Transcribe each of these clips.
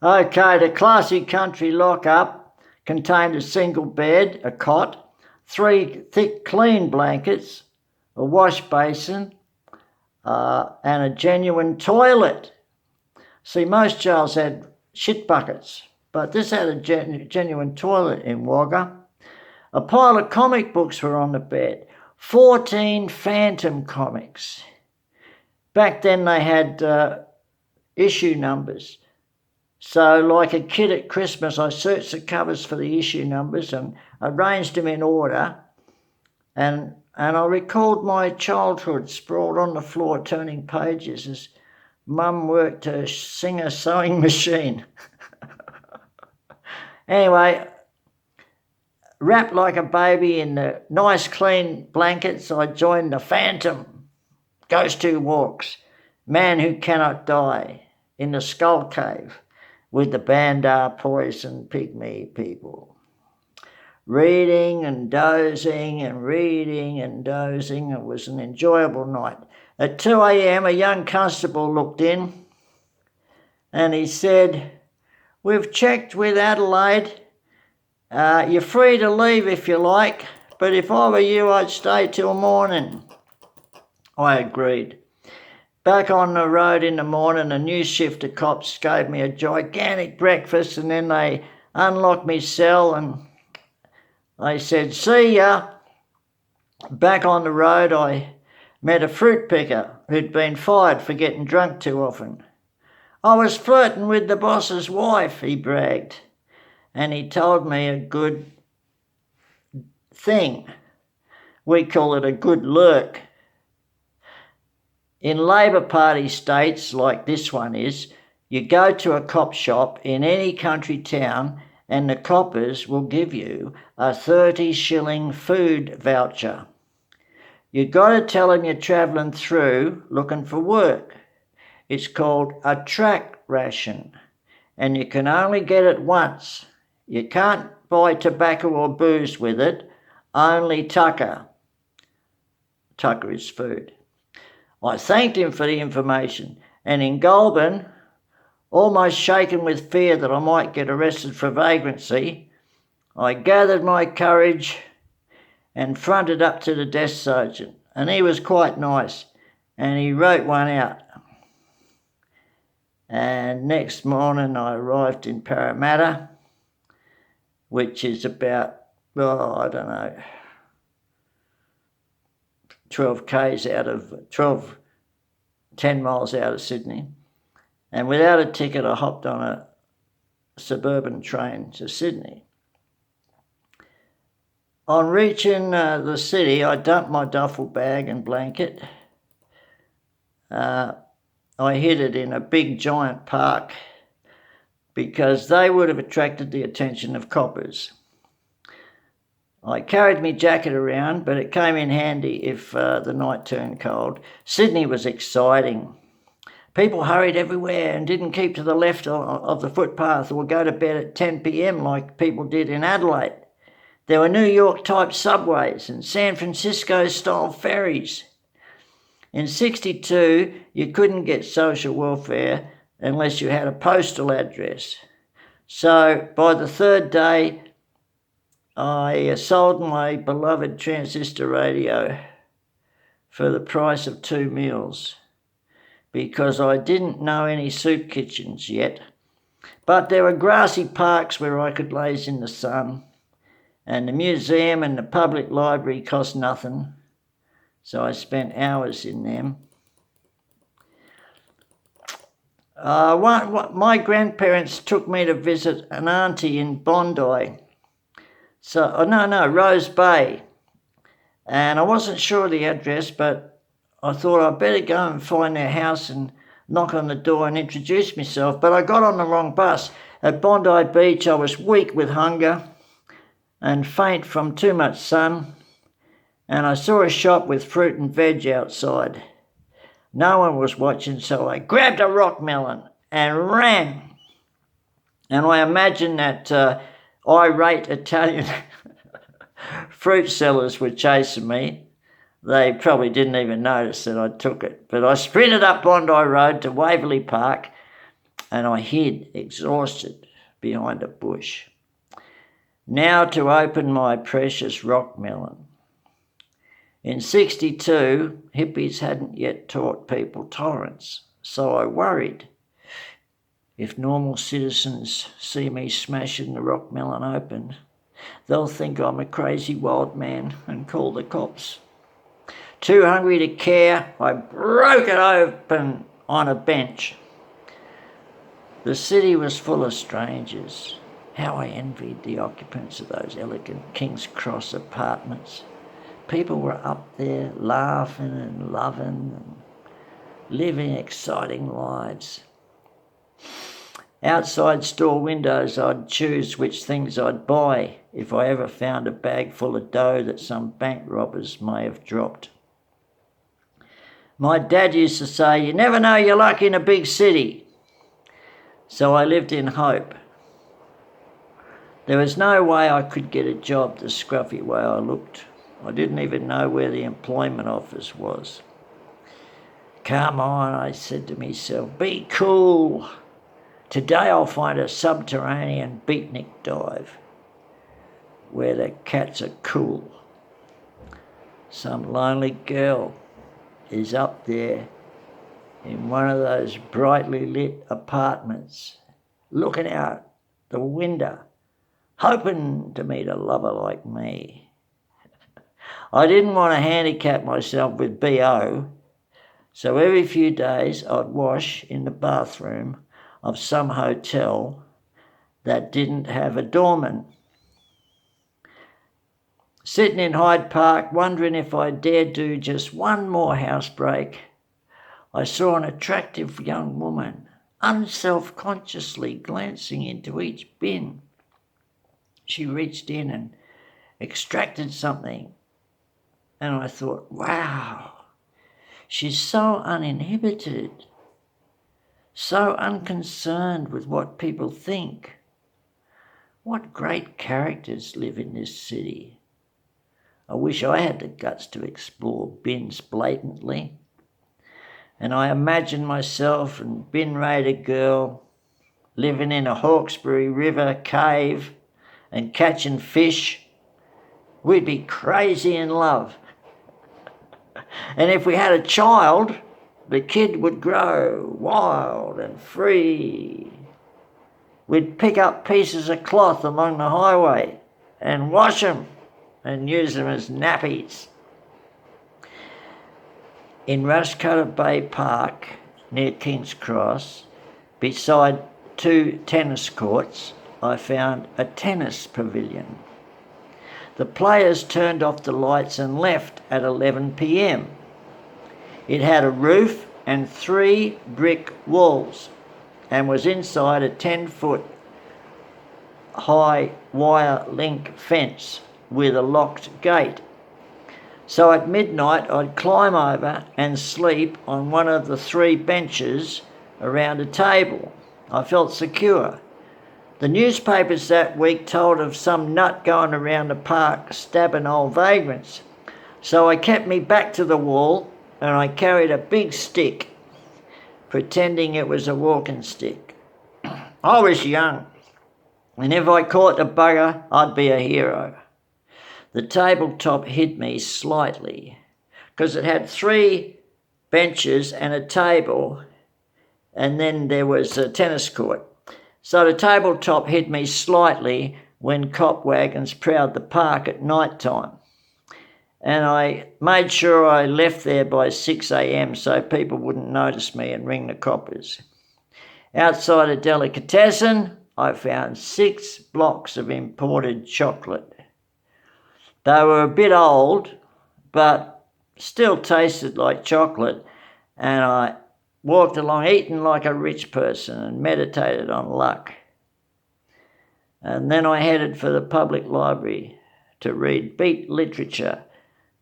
Okay, the classy country lock-up contained a single bed, a cot, 3 thick clean blankets, a wash basin, and a genuine toilet. See, most jails had shit buckets, but this had a genuine toilet in Wagga. A pile of comic books were on the bed, 14 Phantom comics. Back then they had issue numbers. So like a kid at Christmas, I searched the covers for the issue numbers and arranged them in order. And I recalled my childhood sprawled on the floor turning pages as Mum worked her Singer sewing machine. Anyway, wrapped like a baby in the nice clean blankets, I joined the Phantom, Ghost Who Walks, Man Who Cannot Die, in the Skull Cave, with the Bandar Poison Pygmy people. Reading and dozing and reading and dozing. It was an enjoyable night. At 2 a.m, a young constable looked in and he said, "We've checked with Adelaide. You're free to leave if you like, but if I were you, I'd stay till morning." I agreed. Back on the road in the morning, a new shift of cops gave me a gigantic breakfast and then they unlocked me cell and they said, "See ya." Back on the road, I met a fruit picker who'd been fired for getting drunk too often. "I was flirting with the boss's wife," he bragged, and he told me a good thing. We call it a good lurk. In Labor Party states like this one is, you go to a cop shop in any country town and the coppers will give you a 30 shilling food voucher. You got to tell them you're travelling through looking for work. It's called a track ration and you can only get it once. You can't buy tobacco or booze with it, only tucker. Tucker is food. I thanked him for the information, and in Goulburn, almost shaken with fear that I might get arrested for vagrancy, I gathered my courage and fronted up to the desk sergeant, and he was quite nice, and he wrote one out. And next morning I arrived in Parramatta, which is about, 10 miles out of Sydney. And without a ticket, I hopped on a suburban train to Sydney. On reaching the city, I dumped my duffel bag and blanket. I hid it in a big giant park because they would have attracted the attention of coppers. I carried my jacket around, but it came in handy if the night turned cold. Sydney was exciting. People hurried everywhere and didn't keep to the left of the footpath or go to bed at 10 p.m. like people did in Adelaide. There were New York-type subways and San Francisco-style ferries. In 1962, you couldn't get social welfare unless you had a postal address. So by the third day, I sold my beloved transistor radio for the price of 2 meals because I didn't know any soup kitchens yet. But there were grassy parks where I could laze in the sun, and the museum and the public library cost nothing, so I spent hours in them. My grandparents took me to visit an auntie in Bondi. Rose Bay. And I wasn't sure of the address, but I thought I'd better go and find their house and knock on the door and introduce myself. But I got on the wrong bus. At Bondi Beach, I was weak with hunger and faint from too much sun. And I saw a shop with fruit and veg outside. No one was watching, so I grabbed a rock melon and ran. And I imagined that irate Italian fruit sellers were chasing me. They probably didn't even notice that I took it. But I sprinted up Bondi Road to Waverley Park and I hid, exhausted, behind a bush. Now to open my precious rock melon. In 62, hippies hadn't yet taught people tolerance, so I worried. If normal citizens see me smashing the rock melon open, they'll think I'm a crazy wild man and call the cops. Too hungry to care, I broke it open on a bench. The city was full of strangers. How I envied the occupants of those elegant King's Cross apartments. People were up there laughing and loving and living exciting lives. Outside store windows, I'd choose which things I'd buy if I ever found a bag full of dough that some bank robbers may have dropped. My dad used to say, "You never know your luck in a big city." So I lived in hope. There was no way I could get a job the scruffy way I looked. I didn't even know where the employment office was. "Come on," I said to myself, "be cool. Today I'll find a subterranean beatnik dive where the cats are cool. Some lonely girl is up there in one of those brightly lit apartments, looking out the window, hoping to meet a lover like me." I didn't want to handicap myself with BO, so every few days I'd wash in the bathroom of some hotel that didn't have a doorman. Sitting in Hyde Park, wondering if I dared do just one more housebreak, I saw an attractive young woman unself-consciously glancing into each bin. She reached in and extracted something, and I thought, wow, she's so uninhibited, so unconcerned with what people think. What great characters live in this city. I wish I had the guts to explore bins blatantly. And I imagined myself and bin raider girl living in a Hawkesbury River cave and catching fish. We'd be crazy in love. And if we had a child, the kid would grow wild and free. We'd pick up pieces of cloth along the highway and wash them and use them as nappies. In Rushcutter Bay Park, near King's Cross, beside 2 tennis courts, I found a tennis pavilion. The players turned off the lights and left at 11 p.m. It had a roof and 3 brick walls and was inside a 10-foot high wire link fence with a locked gate. So at midnight I'd climb over and sleep on one of the 3 benches around a table. I felt secure. The newspapers that week told of some nut going around the park stabbing old vagrants. So I kept me back to the wall and I carried a big stick, pretending it was a walking stick. I was young, and if I caught the bugger, I'd be a hero. The tabletop hid me slightly, because it had 3 benches and a table, and then there was a tennis court. So the tabletop hid me slightly when cop wagons prowled the park at night time. And I made sure I left there by 6 a.m. so people wouldn't notice me and ring the coppers. Outside a delicatessen, I found 6 blocks of imported chocolate. They were a bit old, but still tasted like chocolate, and I walked along eating like a rich person and meditated on luck. And then I headed for the public library to read beat literature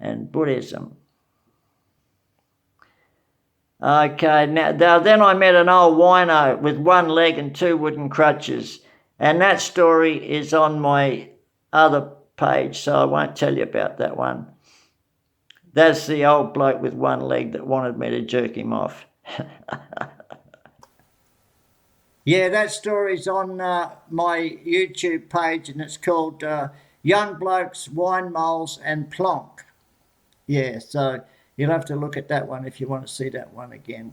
and Buddhism. Okay, now then I met an old wino with 1 leg and 2 wooden crutches, and that story is on my other page, so I won't tell you about that one. That's the old bloke with 1 leg that wanted me to jerk him off. Yeah, that story's on my YouTube page, and it's called Young Blokes, Wine Moles and Plonk. Yeah, so you'll have to look at that one if you want to see that one again.